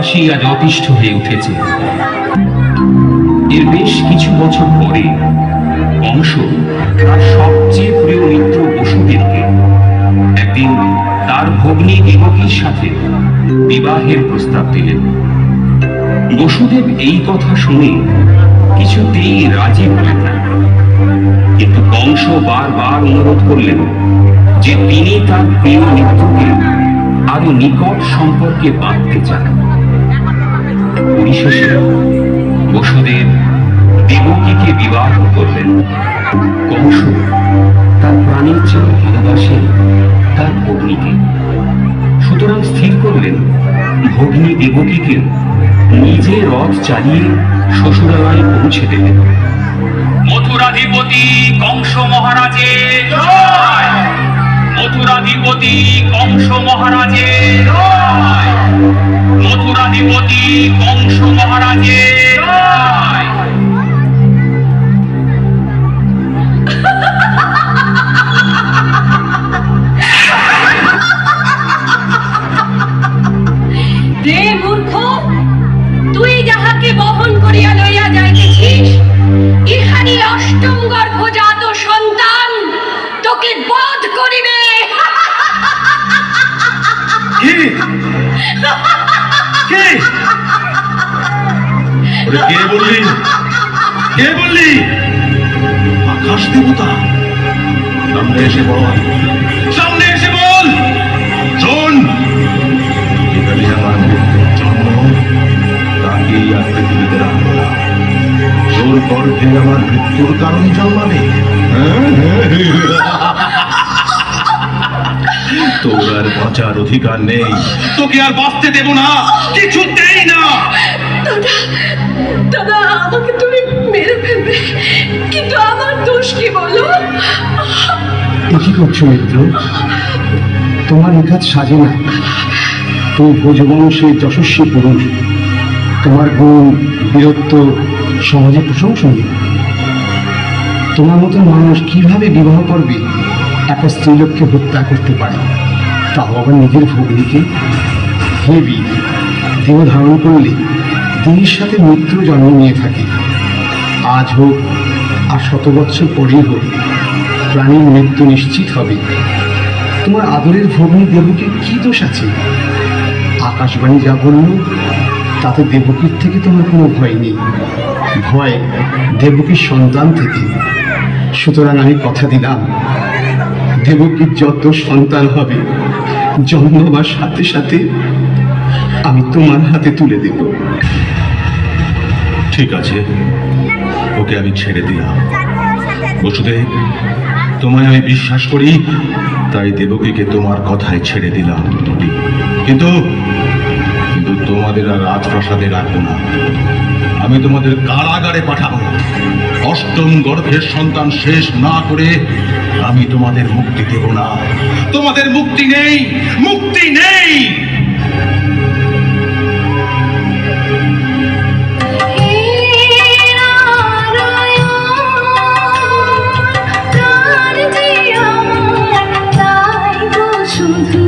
বনবাসী আজ অতিষ্ঠ হয়ে উঠেছে। এর বেশ কিছু বছর পরে কংস তার সবচেয়ে প্রিয় মিত্র বসুদেবকে একদিন তার ভগ্নী দেবকীর সাথে বিবাহের প্রস্তাব দিলেন। বসুদেব এই কথা শুনে কিছুতেই রাজি হলেন না, কিন্তু কংস বারবার অনুরোধ করলেন যে তিনি তার প্রিয় মিত্রকে আরো নিকট সম্পর্কে বাঁধতে চান। পরিশেষে বসুদেব দেবকীকে বিবাহ করলেন। কংস তার প্রাণের চেয়ে ভালোবাসেন তার ভগ্নীকে, সুতরাং স্থির করলেন ভগ্নী দেবকীকে নিজে রথ চালিয়ে শ্বশুরালয়ে পৌঁছে দেবেন। মথুরাধিপতি কংস মহারাজের জয়! মথুরাধিপতি কংস মহারাজের জয়! মথুরাধিপতি কংস মহারাজের জয়! রে মূর্খ, তুই যাহাকে বহন করিয়া লইয়া যাইতেছিস ইহারই অষ্টম গর্ভজাত সন্তান তোকে বধ করিবে। কে বললি? কে বললি? আকাশ দেবতা? সামনে এসে বল, সামনে এসে বল। শোন, এখানে আমার মৃত্যুর জন্ম, তাকেই আর পৃথিবীতে রাখবো না। তোর গর্ভে আমার মৃত্যুর কারণ জন্মাবে। তোর আর বাঁচার অধিকার নেই, তোকে আর বাঁচতে দেব না, কিছুতেই না। দাদা, দাদা, আমাকে তুমি মেরে ফেলবে, কিন্তু আমার দোষ কি বলো? কি করছো মিত্র? তোমার নিখাত সাজে না। তুমি ভোজবংশের যশস্বী পুরুষ, তোমার গুণ বীরত্ব সমাজে প্রশংসনীয়। তোমার মতো মানুষ কিভাবে বিবাহ করবে একটা স্ত্রীলোককে হত্যা করতে পারে, তাও আবার নিজের ভগ্নীকে? হে বীর, দেহ ধারণ করলে দেহের সাথে মৃত্যু জন্ম নিয়ে থাকে। আজ হোক আর 100 বৎসর পরেই হোক, প্রাণীর মৃত্যু নিশ্চিত হবে। তোমার আদরের ভগ্নী দেবকীর কি দোষ আছে? আকাশবাণী যা বলল তাতে দেবকীর থেকে তোমার কোনো ভয় নেই, ভয় দেবকীর সন্তান থেকে। সুতরাং আমি কথা দিলাম, দেবকীর যত সন্তান হবে জন্মাবার সাথে সাথে আমি তোমার হাতে তুলে দেব। ঠিক আছে, ওকে আমি ছেড়ে দিলাম। বসুদেব, তোমায় আমি বিশ্বাস করি, তাই দেবকীকে তোমার কথায় ছেড়ে দিলাম। কিন্তু কিন্তু তোমাদের আর রাজপ্রাসাদে রাখবো না, আমি তোমাদের কারাগারে পাঠাবো। অষ্টম গর্ভের সন্তান শেষ না করে আমি তোমাদের মুক্তি দেব না। তোমাদের মুক্তি নেই, মুক্তি নেই। শুধু